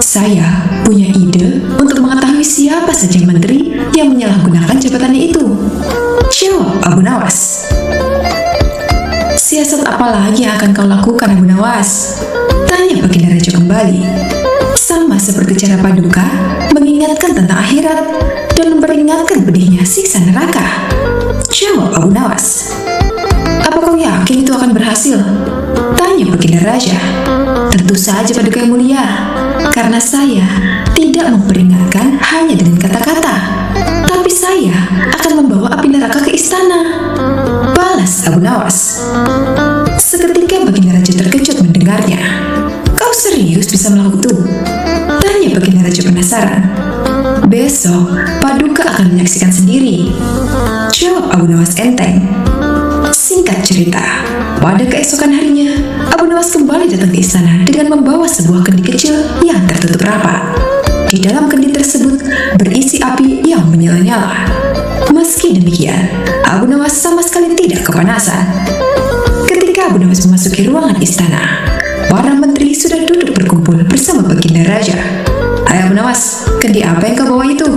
saya punya ide untuk mengetahui siapa saja menteri yang menyalahgunakan jabatannya itu. Jawab Abu Nawas. Siasat apa lagi yang akan kau lakukan, Abu Nawas? Tanya Baginda Raja kembali. Sama seperti cara Paduka mengingatkan tentang akhirat dan memperingatkan pedihnya siksa neraka. Jawab Abu Nawas. Apa kau yakin itu akan berhasil? Tanya Baginda Raja. Tentu saja Paduka yang mulia, karena saya tidak memperingatkan hanya dengan kata-kata, tapi saya akan membawa api neraka ke istana, balas Abu Nawas. Seketika Baginda Raja terkejut mendengarnya. Kau serius bisa melakukan itu? Tanya Baginda Raja penasaran. Besok Paduka akan menyaksikan sendiri, jawab Abu Nawas enteng. Singkat cerita, pada keesokan harinya, Abu Nawas kembali datang ke istana dengan membawa sebuah kendi kecil yang tertutup rapat. Di dalam kendi tersebut berisi api yang menyala-nyala. Meski demikian, Abu Nawas sama sekali tidak kepanasan. Ketika Abu Nawas memasuki ruangan istana, para menteri sudah duduk berkumpul bersama Baginda Raja. Hai Abu Nawas, kendi apa yang kau bawa itu?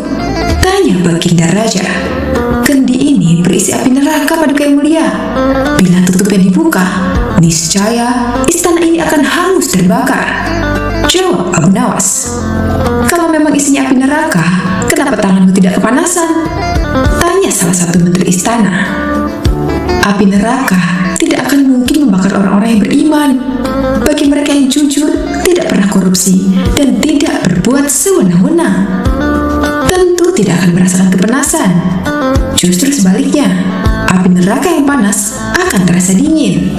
Tanya Baginda Raja. Kendi ini berisi api neraka Paduka yang mulia. Bila tutupnya dibuka, niscaya istana ini akan hangus terbakar. Jawab Abu Nawas. Kalau memang isinya api neraka, kenapa tanganmu tidak kepanasan? Tanya salah satu menteri istana. Api neraka tidak akan mungkin membakar orang-orang yang beriman. Bagi mereka yang jujur, tidak pernah korupsi, dan tidak berbuat sewenang-wenang, tentu tidak akan merasakan kepanasan. Justru sebaliknya, api neraka yang panas akan terasa dingin.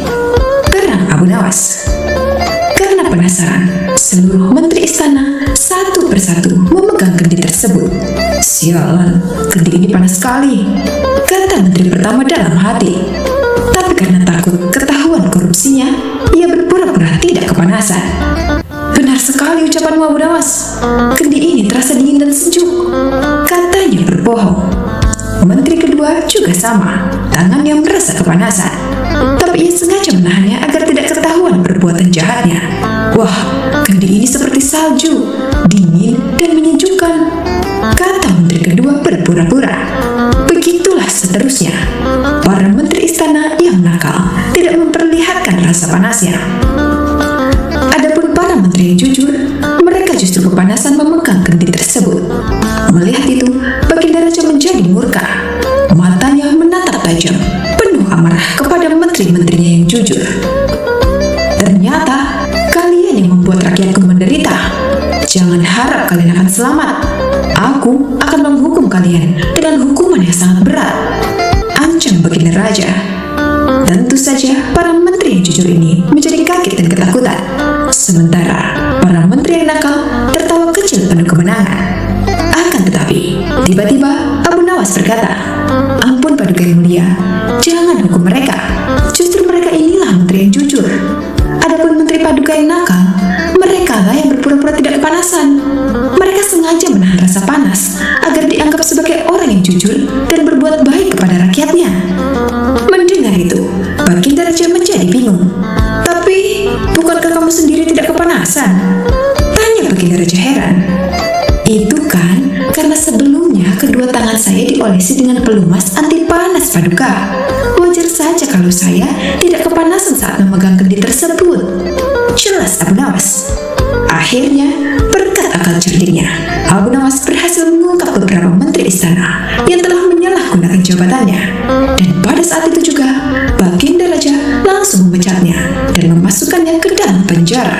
Geram Abu Nawas. Karena penasaran, seluruh menteri istana satu persatu memegang kendi tersebut. Sialan, kendi ini panas sekali, kata menteri pertama dalam hati. Tapi karena takut ketahuan korupsinya, ia berpura-pura tidak kepanasan. Benar sekali ucapanmu Abu Nawas. Kendi ini terasa dingin dan sejuk, katanya berbohong. Menteri kedua juga sama, tangannya merasa kepanasan, tapi ia sengaja menahannya agar tidak ketahuan perbuatan jahatnya. Wah, kendi ini seperti salju, dingin dan menyejukkan, kata menteri kedua berpura-pura. Begitulah seterusnya. Para menteri istana yang nakal tidak memperlihatkan rasa panasnya. Adapun para menteri yang jujur, mereka justru kepanasan memegang kendi tersebut. Melihat itu, Baginda Raja menjadi murka. Matanya menatap tajam, penuh amarah kepada menteri-menterinya yang jujur. Ternyata kalian yang membuat rakyatku menderita. Jangan harap kalian akan selamat. Aku akan menghukum kalian dengan hukuman yang sangat berat, ancam Baginda Raja. Tentu saja para menteri yang jujur ini menjadi kaget dan ketakutan. Sementara para menteri yang nakal tertawa kecil penuh kemenangan. Akan tetapi, tiba-tiba Abu Nawas berkata, ampun Paduka yang mulia, jangan hukum mereka. Justru mereka inilah menteri yang jujur. Adapun menteri Paduka yang nakal, mereka lah yang berpura-pura tidak kepanasan. Mereka sengaja menahan rasa panas agar dianggap sebagai orang yang jujur dan berbuat baik kepada rakyatnya. Mendengar itu, Baginda Raja menjadi bingung. Tapi, bukankah kamu sendiri tidak kepanasan? Tanya Baginda Raja heran. Itu kan karena sebelumnya kedua tangan saya diolesi dengan pelumas anti panas Paduka. Wajar saja kalau saya tidak kepanasan saat memegang kendi tersebut. Jelas Abu Nawas. Akhirnya, berkat akal cerdiknya, Abu Nawas berhasil mengungkap beberapa menteri istana yang telah menyalahgunakan jabatannya. Dan pada saat itu juga, Baginda Raja langsung memecatnya dan memasukkannya ke dalam penjara.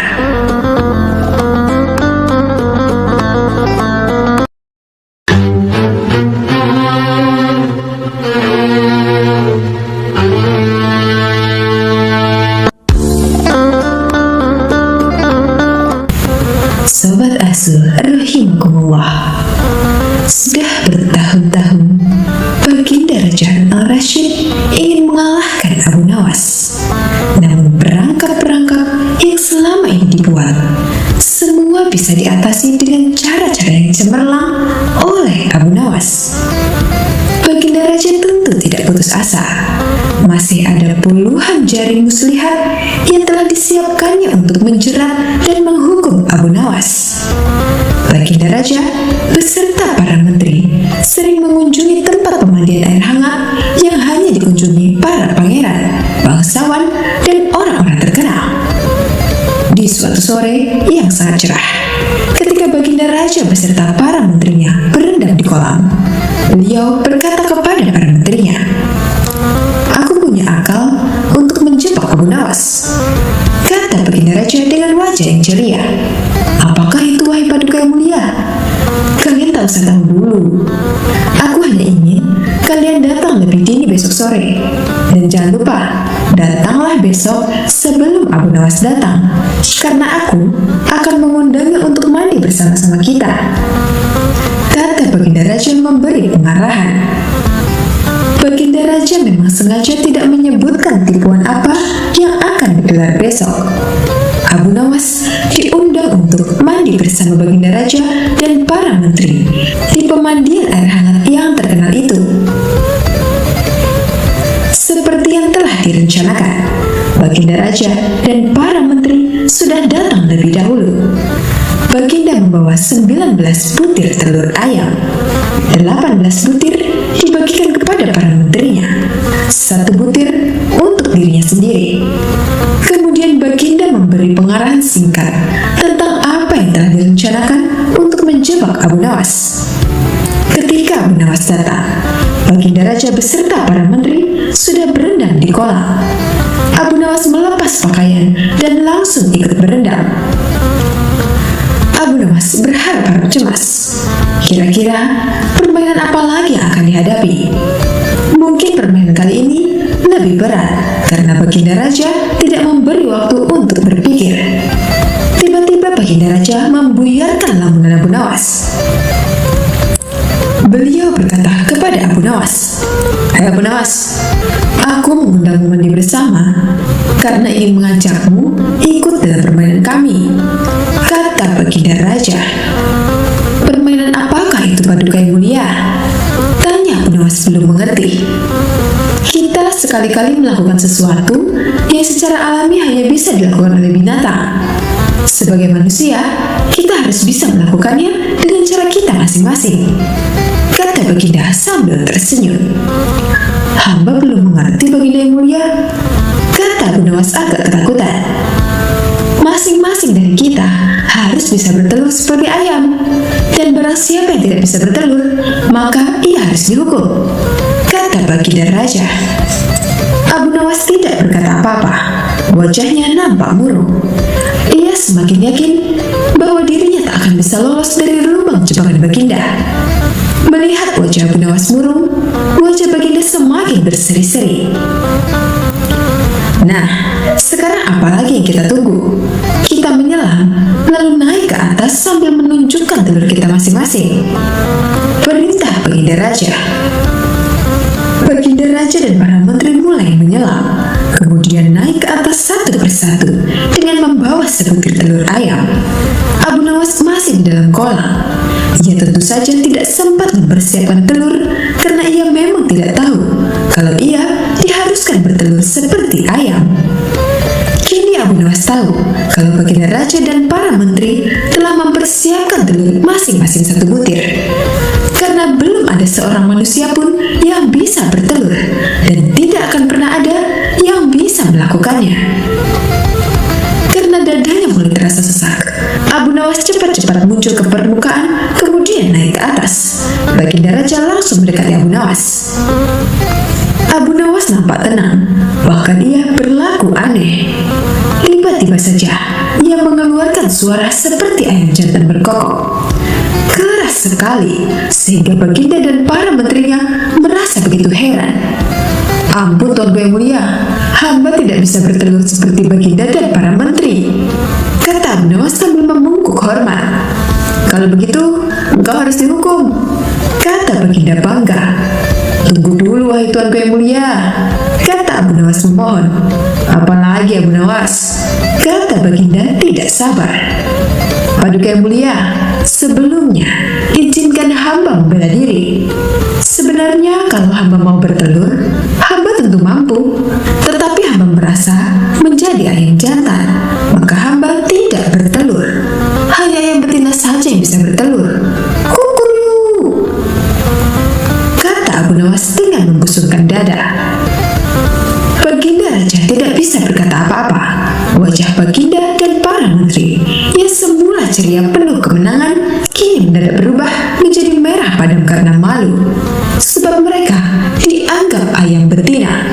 Sobat Asuh rahimakumullah, sudah bertahun-tahun Baginda Raja Harun al-Rashid ingin mengalahkan Abu Nawas. Namun perangkap-perangkap yang selama ini dibuat semua bisa diatasi dengan cara-cara yang cemerlang oleh Abu Nawas. Baginda Raja tentu tidak putus asa. Masih ada puluhan jaring muslihat yang telah disiapkannya untuk menjerat dan menghukum Abu Nawas. Baginda Raja beserta para menteri sering mengunjungi tempat pemandian air hangat yang hanya dikunjungi para pangeran, bangsawan, dan orang-orang terkenal. Di suatu sore yang sangat cerah, ketika Baginda Raja beserta para menterinya berendam di kolam, beliau berkata kepada para menterinya, "Aku punya akal untuk menjebak Abu Nawas," kata Baginda Raja dengan wajah yang ceria. "Apakah itu, wahai paduka yang mulia? Kalian tak usah tahu dulu. Aku hanya ingin kalian datang lebih dini besok sore. Dan jangan lupa, datanglah besok sebelum Abu Nawas datang, karena aku akan mengundangnya untuk mandi bersama-sama kita," kata Baginda Raja memberi pengarahan. Baginda Raja memang sengaja tidak menyebutkan tipuan apa yang akan digelar besok. Abu Nawas diundang untuk mandi bersama Baginda Raja dan para menteri di pemandian air hangat yang terkenal itu. Seperti yang telah direncanakan, Baginda Raja dan para menteri sudah datang lebih dahulu. Baginda membawa 19 butir telur ayam. 18 butir dibagikan kepada para menterinya, 1 butir untuk dirinya sendiri. Kemudian Baginda memberi pengarahan singkat tentang apa yang telah direncanakan untuk menjebak Abu Nawas. Ketika Abu Nawas datang, Baginda Raja beserta para menteri sudah berendam di kolam. Abu Nawas melepas pakaian dan langsung ikut berendam. Abu Nawas berharap cemas. Kira-kira permainan apa lagi yang akan dihadapi? Mungkin permainan kali ini lebih berat karena Baginda Raja tidak memberi waktu untuk berpikir. Tiba-tiba Baginda Raja membuyarkan lamunan Abu Nawas. Beliau berkata kepada Abu Nawas, "Hai Abu Nawas, aku mengundangmu mandi bersama karena ingin mengajakmu ikut dalam permainan kami," kata Baginda Raja. "Permainan apakah itu, paduka yang mulia?" tanya Abu Nawas belum mengerti. "Kita sekali-kali melakukan sesuatu yang secara alami hanya bisa dilakukan oleh binatang. Sebagai manusia, kita harus bisa melakukannya dengan cara kita masing-masing," kata Baginda sambil tersenyum. "Hamba belum mengerti, Baginda yang mulia," kata Abu Nawas agak ketakutan. "Masing-masing dari kita harus bisa bertelur seperti ayam, dan barang siapa yang tidak bisa bertelur, maka ia harus dihukum," kata Baginda Raja. Abu Nawas tidak berkata apa-apa. Wajahnya nampak murung. Ia semakin yakin bahwa dirinya tak akan bisa lolos dari lubang jebakan Baginda. Melihat wajah Abu Nawas murung, wajah Baginda semakin berseri-seri. "Nah, sekarang apa lagi yang kita tunggu? Kita menyelam, lalu naik ke atas sambil menunjukkan telur kita masing-masing," perintah Baginda Raja. Baginda Raja dan para menteri mulai menyelam, kemudian naik ke atas satu persatu dengan membawa sebutir telur ayam. Abu Nawas masih di dalam kolam. Ia tentu saja tidak sempat mempersiapkan telur karena ia memang tidak tahu kalau ia diharuskan bertelur seperti ayam. Kini Abu Nawas tahu kalau Baginda Raja dan para menteri telah mempersiapkan telur masing-masing 1 butir. Karena belum ada seorang manusia pun yang bisa bertelur dan tidak akan pernah ada yang bisa melakukannya. Karena dadanya mulai terasa sesak, Abu Nawas cepat-cepat muncul ke permukaan, kemudian naik ke atas. Baginda Raja langsung mendekati Abu Nawas. Abu Nawas nampak tenang, bahkan ia berlaku aneh. Tiba-tiba saja, ia mengeluarkan suara seperti ayam jantan berkokok. Keras sekali, sehingga Baginda dan para menterinya merasa begitu heran. Ampun Tuanku yang mulia, hamba tidak bisa bertelur seperti Baginda dan para menteri, kata Abu Nawas sambil membungkuk hormat. Kalau begitu, engkau harus dihukum, kata Baginda bangga. Tunggu dulu wahai Tuanku yang mulia, kata Abu Nawas memohon. Apalagi Abu Nawas, kata Baginda tidak sabar. Paduka yang mulia, sebelumnya izinkan hamba membela diri. Sebenarnya kalau hamba mau bertelur, hamba tentu mampu. Tetapi hamba merasa menjadi ayam jantan, maka hamba tidak bertelur. Hanya ayam betina saja yang bisa bertelur. Kukuyu, kata Abu Nawas dengan membusungkan dada. Baginda Raja tidak bisa berkata apa-apa. Wajah Baginda dan para menteri yang semula ceria penuh kemenangan kini mendadak berubah menjadi merah padam karena malu, sebab mereka dianggap ayam betina.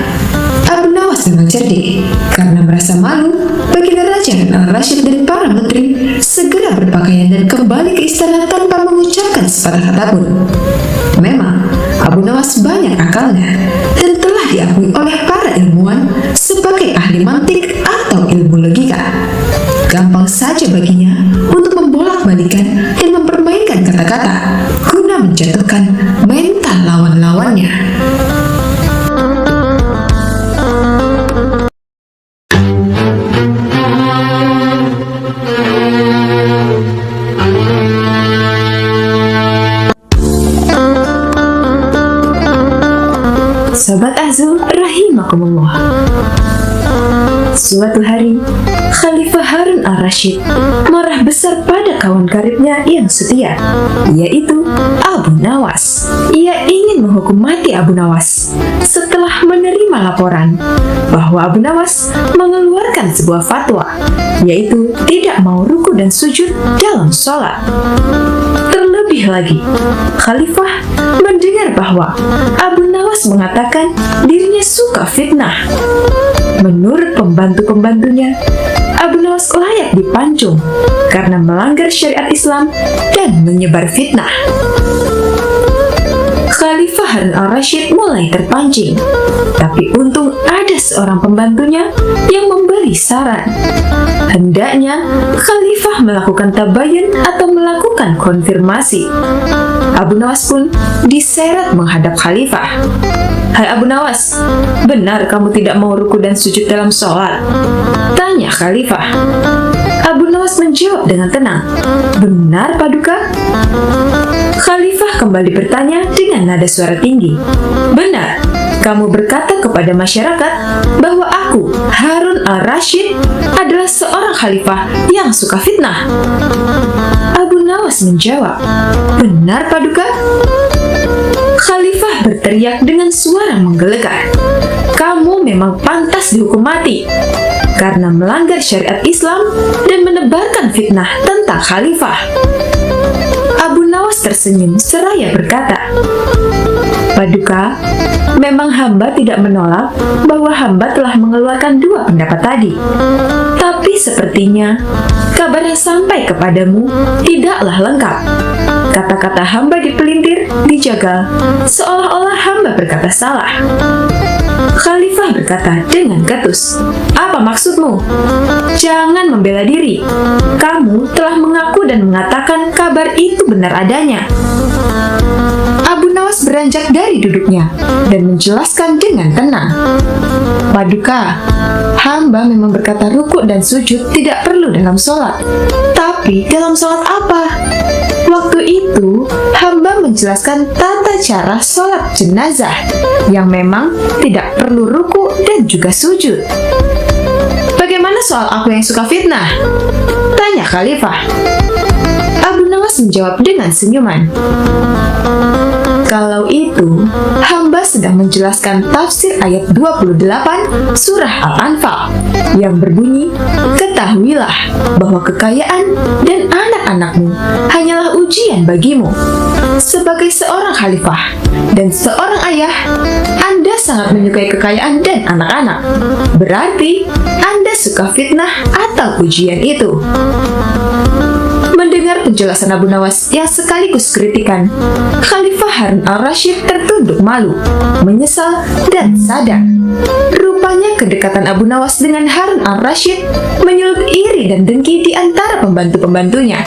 Abu Nawas memang cerdik. Karena merasa malu, Baginda Raja Al-Rashid dan para menteri segera berpakaian dan kembali ke istana tanpa mengucapkan sepatah kata pun. Memang Abu Nawas banyak akalnya dan telah diakui oleh para ilmuwan sebagai ahli mantik atau ilmu logika. Gampang saja baginya untuk membolak-balikan dan mempermainkan kata-kata guna menjatuhkan mental lawan-lawannya. Sobat Azul rahimakumullah. Suatu hari, Khalifah Harun al-Rashid marah besar pada kawan karibnya yang setia, yaitu Abu Nawas. Ia ingin menghukum mati Abu Nawas setelah menerima laporan bahwa Abu Nawas mengeluarkan sebuah fatwa, yaitu tidak mau ruku dan sujud dalam sholat. Terlebih lagi, Khalifah mendengar bahwa Abu Nawas mengatakan dirinya suka fitnah. Menurut pembantu-pembantunya, Abu Nawas layak dipancung karena melanggar syariat Islam dan menyebar fitnah. Khalifah Harun al-Rashid mulai terpancing, tapi untung ada seorang pembantunya yang memberi saran. Hendaknya Khalifah melakukan tabayun atau melakukan konfirmasi. Abu Nawas pun diseret menghadap Khalifah. Hai Abu Nawas, benar kamu tidak mau ruku dan sujud dalam sholat? Tanya Khalifah. Abu Nawas menjawab dengan tenang, benar Paduka? Khalifah kembali bertanya dengan nada suara tinggi, benar, kamu berkata kepada masyarakat bahwa aku, Harun al-Rashid, adalah seorang khalifah yang suka fitnah. Abu Nawas menjawab, benar Paduka? Khalifah berteriak dengan suara menggelegar, kamu memang pantas dihukum mati karena melanggar syariat Islam dan menebarkan fitnah tentang khalifah. Abu Nawas tersenyum seraya berkata, Paduka, memang hamba tidak menolak bahwa hamba telah mengeluarkan dua pendapat tadi. Tapi sepertinya kabar yang sampai kepadamu tidaklah lengkap. Kata-kata hamba dipelintir, dijagal, seolah-olah hamba berkata salah. Khalifah berkata dengan ketus, apa maksudmu? Jangan membela diri. Kamu telah mengaku dan mengatakan kabar itu benar adanya. Abu Nawas beranjak dari duduknya dan menjelaskan dengan tenang. Paduka, hamba memang berkata ruku dan sujud tidak perlu dalam sholat. Tapi dalam sholat apa? Waktu itu, hamba menjelaskan tata cara sholat jenazah yang memang tidak perlu ruku dan juga sujud. Bagaimana soal aku yang suka fitnah? Tanya Khalifah. Abu Nawas menjawab dengan senyuman. Kalau itu, hamba sedang menjelaskan tafsir ayat 28 surah Al-Anfal yang berbunyi, ketahuilah bahwa kekayaan dan anak-anak kemuliaan bagimu. Sebagai seorang khalifah dan seorang ayah, Anda sangat menyukai kekayaan dan anak-anak. Berarti Anda suka fitnah atau ujian itu. Mendengar penjelasan Abu Nawas yang sekaligus kritikan, Khalifah Harun al-Rashid tertunduk malu, menyesal, dan sadar. Rupanya kedekatan Abu Nawas dengan Harun al-Rashid menyulut iri dan dengki di antara pembantu-pembantunya.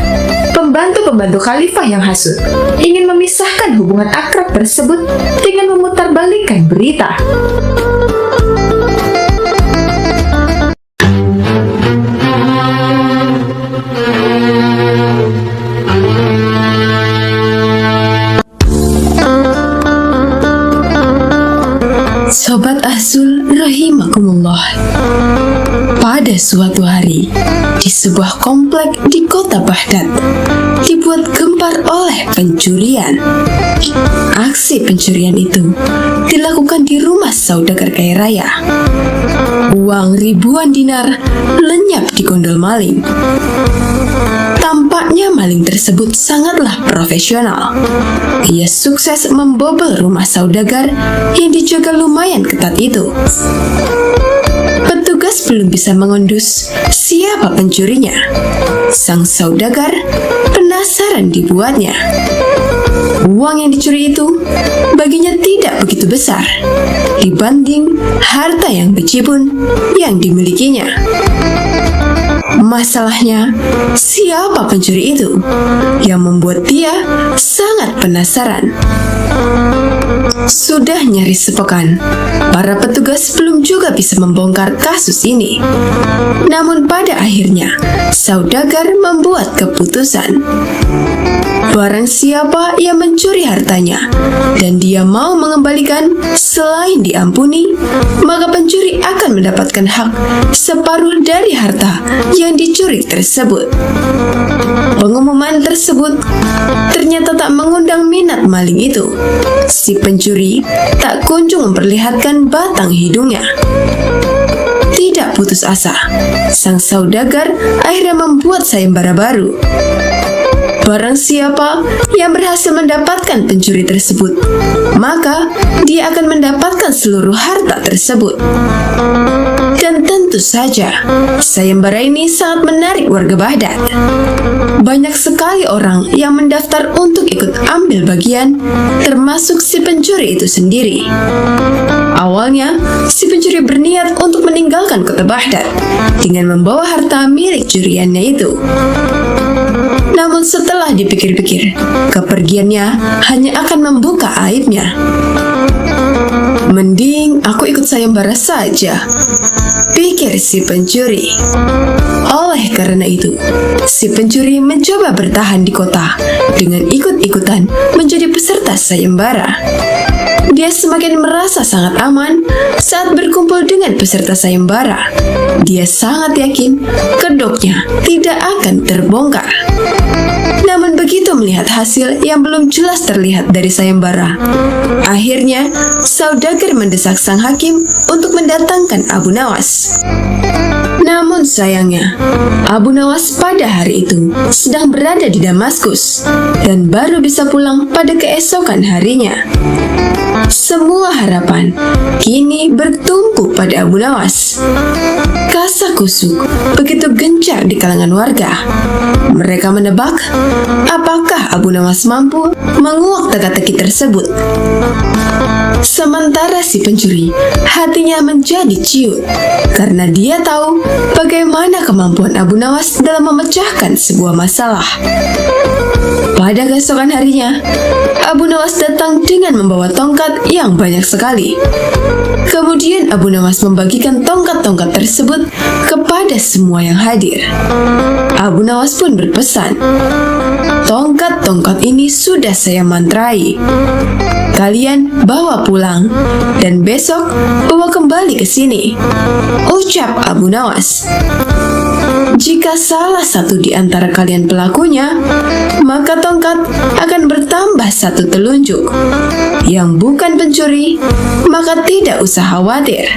Pembantu-pembantu khalifah yang hasut ingin memisahkan hubungan akrab tersebut dengan memutarbalikkan berita. Sobat Ahzul rahimakumullah. Pada suatu hari, di sebuah komplek di kota Baghdad, dibuat gempar oleh pencurian. Aksi pencurian itu dilakukan di rumah saudagar kaya raya. Uang ribuan dinar lenyap di gondol maling. Tampaknya maling tersebut sangatlah profesional. Ia sukses membobol rumah saudagar yang dijaga lumayan ketat itu. Petugas belum bisa mengondus siapa pencurinya. Sang saudagar penasaran dibuatnya. Uang yang dicuri itu baginya tidak begitu besar dibanding harta yang bejibun yang dimilikinya. Masalahnya, siapa pencuri itu yang membuat dia sangat penasaran. Sudah nyaris sepekan, para petugas belum juga bisa membongkar kasus ini. Namun pada akhirnya, saudagar membuat keputusan. Barang siapa yang mencuri hartanya dan dia mau mengembalikan selain diampuni, maka pencuri akan mendapatkan hak separuh dari harta yang dicuri tersebut. Pengumuman tersebut ternyata tak mengundang minat maling itu. Si pencuri tak kunjung memperlihatkan batang hidungnya. Tidak putus asa, sang saudagar akhirnya membuat sayembara baru. Barang siapa yang berhasil mendapatkan pencuri tersebut, maka dia akan mendapatkan seluruh harta tersebut. Dan tentu saja, sayembara ini sangat menarik warga Baghdad. Banyak sekali orang yang mendaftar untuk ikut ambil bagian, termasuk si pencuri itu sendiri. Awalnya, si pencuri berniat untuk meninggalkan kota Baghdad dengan membawa harta milik curiannya itu. Namun setelah dipikir-pikir, kepergiannya hanya akan membuka aibnya. Mending aku ikut sayembara saja, pikir si pencuri. Oleh karena itu, si pencuri mencoba bertahan di kota dengan ikut-ikutan menjadi peserta sayembara. Dia semakin merasa sangat aman saat berkumpul dengan peserta sayembara. Dia sangat yakin kedoknya tidak akan terbongkar. Namun begitu melihat hasil yang belum jelas terlihat dari sayembara, akhirnya saudagar mendesak sang hakim untuk mendatangkan Abu Nawas. Namun sayangnya, Abu Nawas pada hari itu sedang berada di Damaskus dan baru bisa pulang pada keesokan harinya. Semua harapan kini bertumpu pada Abu Nawas. Kasakusuk begitu gencar di kalangan warga. Mereka menebak apakah Abu Nawas mampu menguak teka-teki tersebut. Sementara si pencuri hatinya menjadi ciut karena dia tahu bagaimana kemampuan Abu Nawas dalam memecahkan sebuah masalah. Pada keesokan harinya, Abu Nawas datang dengan membawa tongkat yang banyak sekali. Kemudian Abu Nawas membagikan tongkat-tongkat tersebut kepada semua yang hadir. Abu Nawas pun berpesan, "Tongkat-tongkat ini sudah saya mantrai. Kalian bawa pulang dan besok bawa kembali ke sini," ucap Abu Nawas. Jika salah satu di antara kalian pelakunya, maka tongkat akan bertambah 1 telunjuk. Yang bukan pencuri, maka tidak usah khawatir,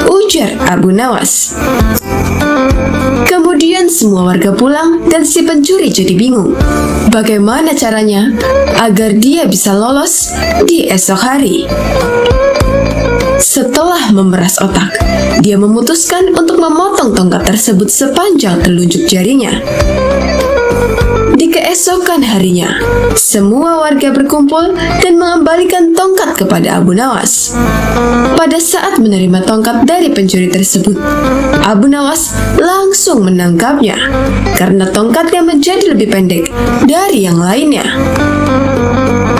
ujar Abu Nawas. Kemudian semua warga pulang dan si pencuri jadi bingung. Bagaimana caranya agar dia bisa lolos di esok hari? Setelah memeras otak, dia memutuskan untuk memotong tongkat tersebut sepanjang telunjuk jarinya. Di keesokan harinya, semua warga berkumpul dan mengembalikan tongkat kepada Abu Nawas. Pada saat menerima tongkat dari pencuri tersebut, Abu Nawas langsung menangkapnya karena tongkatnya menjadi lebih pendek dari yang lainnya.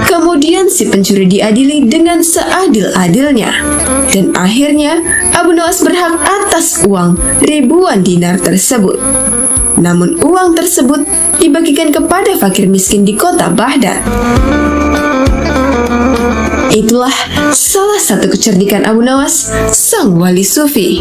Kemudian si pencuri diadili dengan seadil-adilnya. Dan akhirnya Abu Nawas berhak atas uang ribuan dinar tersebut. Namun uang tersebut dibagikan kepada fakir miskin di kota Baghdad. Itulah salah satu kecerdikan Abu Nawas, sang wali sufi.